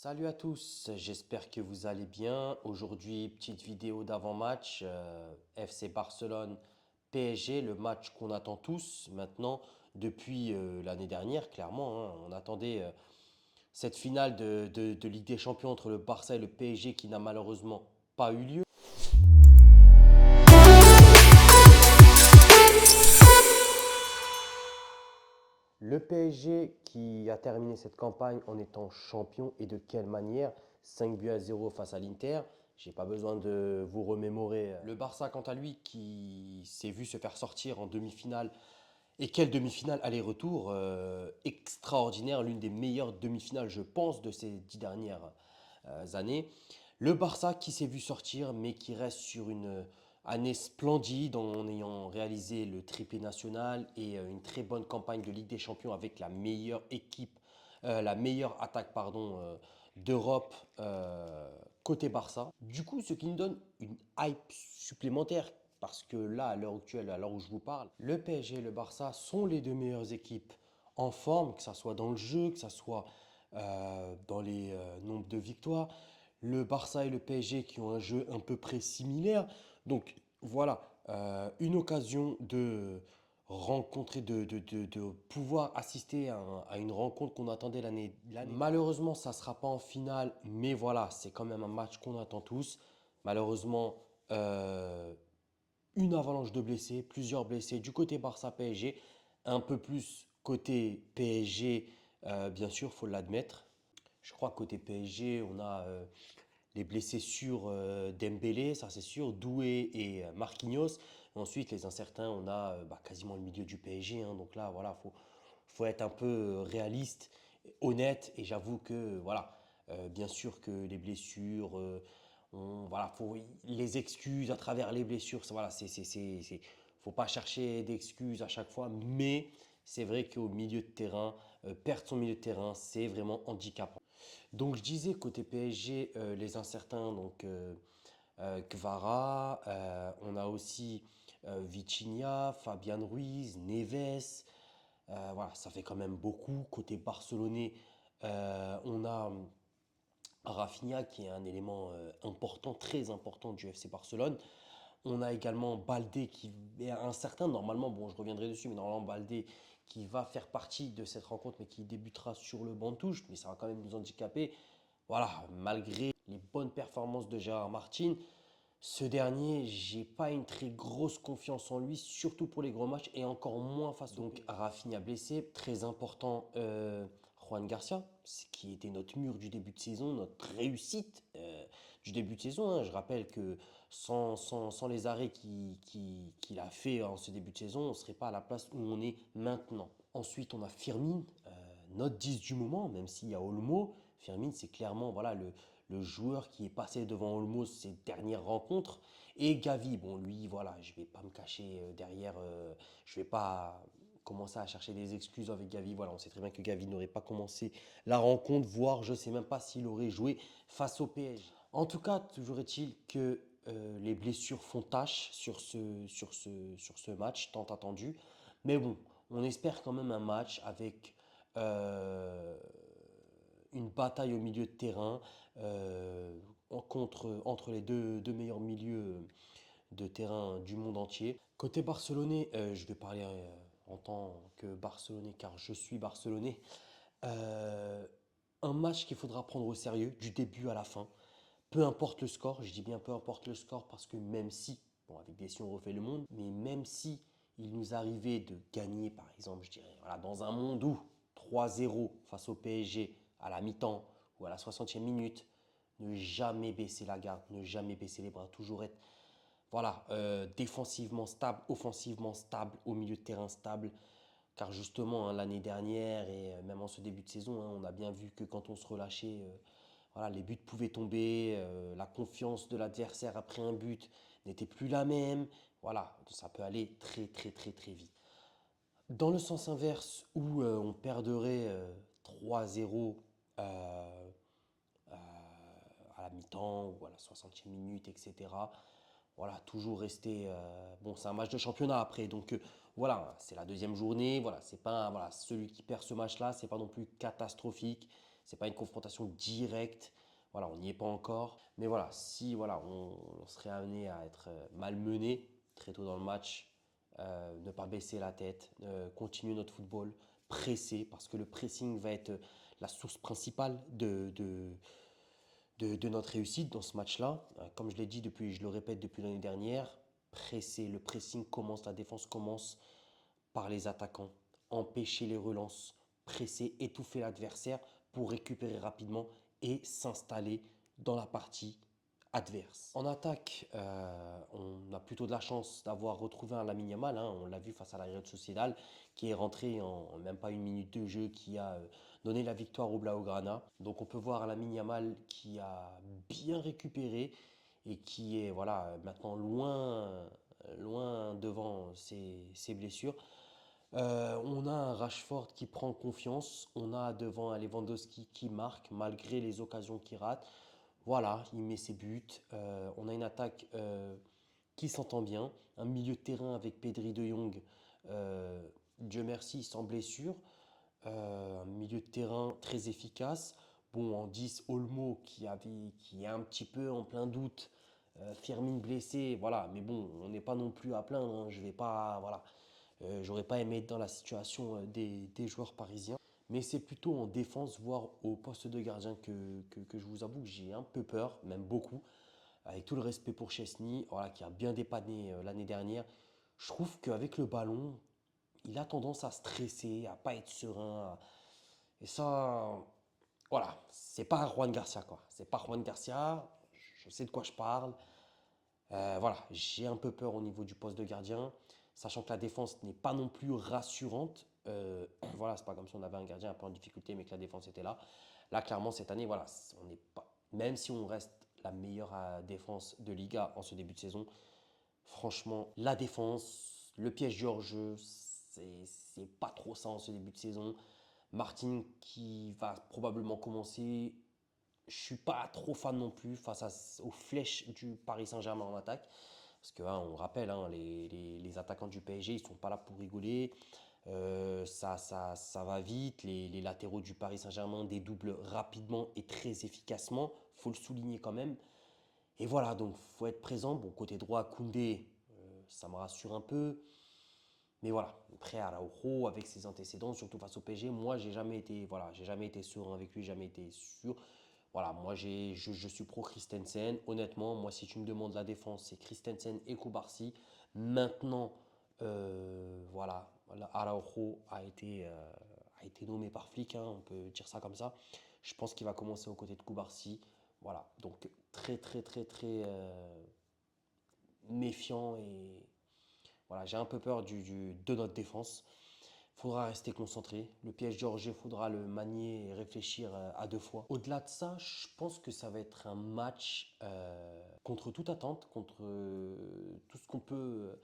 Salut à tous, j'espère que vous allez bien. Aujourd'hui, petite vidéo d'avant-match, FC Barcelone PSG, le match qu'on attend tous maintenant depuis l'année dernière, clairement, hein. On attendait cette finale de Ligue des Champions entre le Barça et le PSG qui n'a malheureusement pas eu lieu. Le PSG qui a terminé cette campagne en étant champion et de quelle manière? 5 buts à 0 face à l'Inter. J'ai pas besoin de vous remémorer. Le Barça, quant à lui, qui s'est vu se faire sortir en demi-finale. Et quelle demi-finale aller-retour extraordinaire, l'une des meilleures demi-finales, je pense, de ces 10 dernières années. Le Barça qui s'est vu sortir, mais qui reste sur une année splendide en ayant réalisé le triplé national et une très bonne campagne de Ligue des Champions avec la meilleure équipe, la meilleure attaque pardon, d'Europe côté Barça. Du coup, ce qui nous donne une hype supplémentaire parce que là, à l'heure actuelle, à l'heure où je vous parle, le PSG et le Barça sont les deux meilleures équipes en forme, que ce soit dans le jeu, que ce soit dans les nombres de victoires. Le Barça et le PSG qui ont un jeu à peu près similaire. Donc voilà, une occasion de rencontrer, de pouvoir assister à une rencontre qu'on attendait l'année. Malheureusement, ça ne sera pas en finale, mais voilà, c'est quand même un match qu'on attend tous. Malheureusement, une avalanche de blessés, plusieurs blessés du côté Barça PSG, un peu plus côté PSG, bien sûr, faut l'admettre. Je crois que côté PSG, on a les blessés sur Dembélé, ça c'est sûr, Doué et Marquinhos. Ensuite, les incertains, on a quasiment le milieu du PSG, hein. Donc là, voilà, faut être un peu réaliste, honnête. Et j'avoue que, voilà, bien sûr que les blessures, voilà, faut les excuses à travers les blessures. Voilà, faut pas chercher d'excuses à chaque fois. Mais c'est vrai qu'au milieu de terrain, perdre son milieu de terrain, c'est vraiment handicapant. Donc je disais côté PSG, les incertains, donc Kvara, on a aussi Vitinha, Fabian Ruiz, Neves. Voilà, ça fait quand même beaucoup. Côté barcelonais, on a Rafinha qui est un élément important, très important du FC Barcelone. On a également Baldé qui est incertain. Normalement, bon, je reviendrai dessus, mais normalement, Baldé qui va faire partie de cette rencontre, mais qui débutera sur le banc de touche, mais ça va quand même nous handicaper. Voilà, malgré les bonnes performances de Gérard Martin, ce dernier, j'ai pas une très grosse confiance en lui, surtout pour les gros matchs et encore moins face au PSG. Donc Rafinha blessé, très important. Juan Garcia, qui était notre mur du début de saison, notre réussite du début de saison, hein. Je rappelle que sans les arrêts qu'il a fait en ce début de saison, on ne serait pas à la place où on est maintenant. Ensuite, on a Firmin, notre 10 du moment, même s'il y a Olmo. Firmin, c'est clairement voilà, le joueur qui est passé devant Olmo ces dernières rencontres. Et Gavi, bon, lui, voilà, je ne vais pas me cacher derrière, je ne vais pas commencer à chercher des excuses avec Gavi. Voilà, on sait très bien que Gavi n'aurait pas commencé la rencontre, voire je ne sais même pas s'il aurait joué face au PSG. En tout cas, toujours est-il que les blessures font tâche sur ce match tant attendu. Mais bon, on espère quand même un match avec euh, une bataille au milieu de terrain entre les deux meilleurs milieux de terrain du monde entier. Côté barcelonais, je vais parler en tant que barcelonais car je suis barcelonais. Euh, un match qu'il faudra prendre au sérieux du début à la fin. Peu importe le score, je dis bien peu importe le score parce que même si, bon avec des si on refait le monde, mais même si il nous arrivait de gagner par exemple, je dirais, voilà, dans un monde où 3-0 face au PSG à la mi-temps ou à la 60e minute, ne jamais baisser la garde, ne jamais baisser les bras, toujours être voilà, défensivement stable, offensivement stable, au milieu de terrain stable. Car justement, hein, l'année dernière et même en ce début de saison, hein, on a bien vu que quand on se relâchait, voilà, les buts pouvaient tomber, la confiance de l'adversaire après un but n'était plus la même. Voilà, ça peut aller très très très très vite. Dans le sens inverse, où on perdrait 3-0 euh, euh, à la mi-temps ou à la 60e minute, etc. Voilà, toujours rester. Bon, c'est un match de championnat après, donc voilà, c'est la deuxième journée. Voilà, c'est pas voilà, celui qui perd ce match-là, c'est pas non plus catastrophique. C'est pas une confrontation directe. Voilà, on n'y est pas encore. Mais voilà, si voilà, on serait amené à être malmené très tôt dans le match, ne pas baisser la tête, continuer notre football, presser, parce que le pressing va être la source principale de notre réussite dans ce match-là. Comme je l'ai dit depuis, je le répète depuis l'année dernière, presser, le pressing commence, la défense commence par les attaquants, empêcher les relances, presser, étouffer l'adversaire pour récupérer rapidement et s'installer dans la partie adverse. En attaque, on a plutôt de la chance d'avoir retrouvé un Lamine Yamal, hein, on l'a vu face à la Real Sociedad, qui est rentré en même pas une minute de jeu, qui a donné la victoire au Blaugrana. Donc on peut voir un Lamine Yamal qui a bien récupéré et qui est voilà, maintenant loin devant ses blessures. On a un Rashford qui prend confiance. On a devant un Lewandowski qui marque malgré les occasions qu'il rate. Voilà, il met ses buts. On a une attaque qui s'entend bien. Un milieu de terrain avec Pedri de Jong. euh, Dieu merci, sans blessure. Un milieu de terrain très efficace. Bon, en 10, Olmo qui est un petit peu en plein doute. Firmine blessé, voilà. Mais bon, on n'est pas non plus à plaindre, hein. Je vais pas, voilà. J'aurais pas aimé être dans la situation des joueurs parisiens. Mais c'est plutôt en défense, voire au poste de gardien que je vous avoue que j'ai un peu peur, même beaucoup. Avec tout le respect pour Chesney, voilà, qui a bien dépanné l'année dernière. Je trouve qu'avec le ballon, il a tendance à stresser, à pas être serein. Et ça, voilà, c'est pas Juan Garcia, quoi. C'est pas Juan Garcia, je sais de quoi je parle. Voilà, j'ai un peu peur au niveau du poste de gardien, sachant que la défense n'est pas non plus rassurante. Voilà, c'est pas comme si on avait un gardien un peu en difficulté, mais que la défense était là. Là, clairement, cette année, voilà, on n'est pas. Même si on reste la meilleure défense de Liga en ce début de saison, franchement, la défense, le piège du hors-jeu, c'est pas trop ça en ce début de saison. Martin qui va probablement commencer. Je suis pas trop fan non plus aux flèches du Paris Saint-Germain en attaque. Parce que, hein, on rappelle, hein, les attaquants du PSG, ils sont pas là pour rigoler. Ça va vite. Les latéraux du Paris Saint-Germain dédoublent rapidement et très efficacement. Faut le souligner quand même. Et voilà, donc faut être présent. Bon, côté droit, Koundé, ça me rassure un peu. Mais voilà, après Araujo, avec ses antécédents, surtout face au PSG, moi j'ai jamais été serein avec lui, jamais été sûr. Voilà, moi je suis pro Christensen. Honnêtement, moi si tu me demandes la défense, c'est Christensen et Koubarsi. Maintenant, voilà, Araujo a été nommé par Flick, hein, on peut dire ça comme ça. Je pense qu'il va commencer aux côtés de Koubarsi. Voilà, donc très méfiant et voilà, j'ai un peu peur de notre défense. Il faudra rester concentré. Le piège Georges, il faudra le manier et réfléchir à deux fois. Au-delà de ça, je pense que ça va être un match contre toute attente, contre tout ce qu'on peut.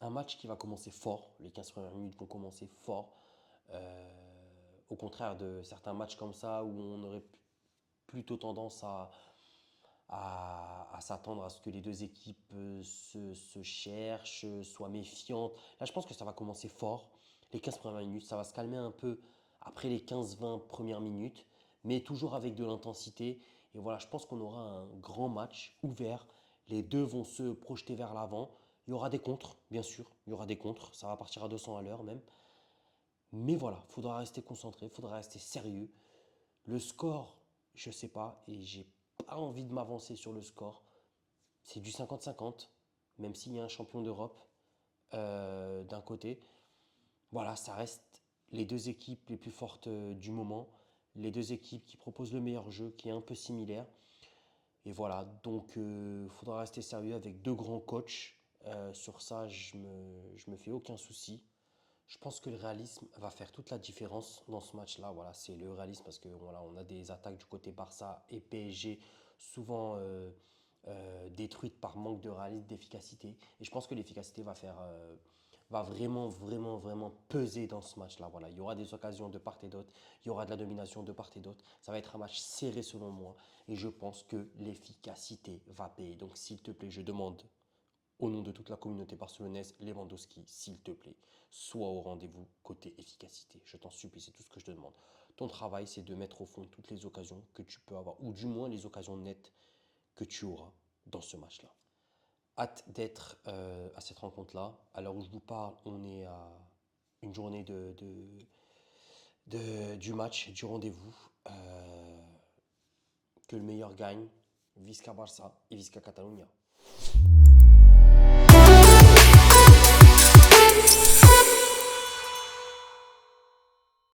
Un match qui va commencer fort. Les 15 premières minutes vont commencer fort. Au contraire de certains matchs comme ça où on aurait plutôt tendance à s'attendre à ce que les deux équipes se cherchent, soient méfiantes. Là, je pense que ça va commencer fort. Les 15 premières minutes, ça va se calmer un peu après les 15-20 premières minutes, mais toujours avec de l'intensité. Et voilà, je pense qu'on aura un grand match ouvert. Les deux vont se projeter vers l'avant. Il y aura des contres, bien sûr. Il y aura des contres. Ça va partir à 200 à l'heure même. Mais voilà, il faudra rester concentré, il faudra rester sérieux. Le score, je sais pas, et j'ai pas envie de m'avancer sur le score. C'est du 50-50, même s'il y a un champion d'Europe d'un côté. Voilà, ça reste les deux équipes les plus fortes du moment, les deux équipes qui proposent le meilleur jeu, qui est un peu similaire. Et voilà, donc il faudra rester sérieux avec deux grands coachs. Sur ça, je me fais aucun souci. Je pense que le réalisme va faire toute la différence dans ce match-là. Voilà, c'est le réalisme parce que voilà, on a des attaques du côté Barça et PSG souvent détruites par manque de réalisme, d'efficacité. Et je pense que l'efficacité va vraiment peser dans ce match-là. Voilà, il y aura des occasions de part et d'autre, il y aura de la domination de part et d'autre. Ça va être un match serré selon moi et je pense que l'efficacité va payer. Donc s'il te plaît, je demande au nom de toute la communauté barcelonaise, Lewandowski, s'il te plaît, sois au rendez-vous côté efficacité. Je t'en supplie, c'est tout ce que je te demande. Ton travail, c'est de mettre au fond toutes les occasions que tu peux avoir, ou du moins les occasions nettes que tu auras dans ce match-là. Hâte d'être à cette rencontre-là. À l'heure où je vous parle, on est à une journée du match, du rendez-vous. Que le meilleur gagne. Visca Barça et Visca Catalunya.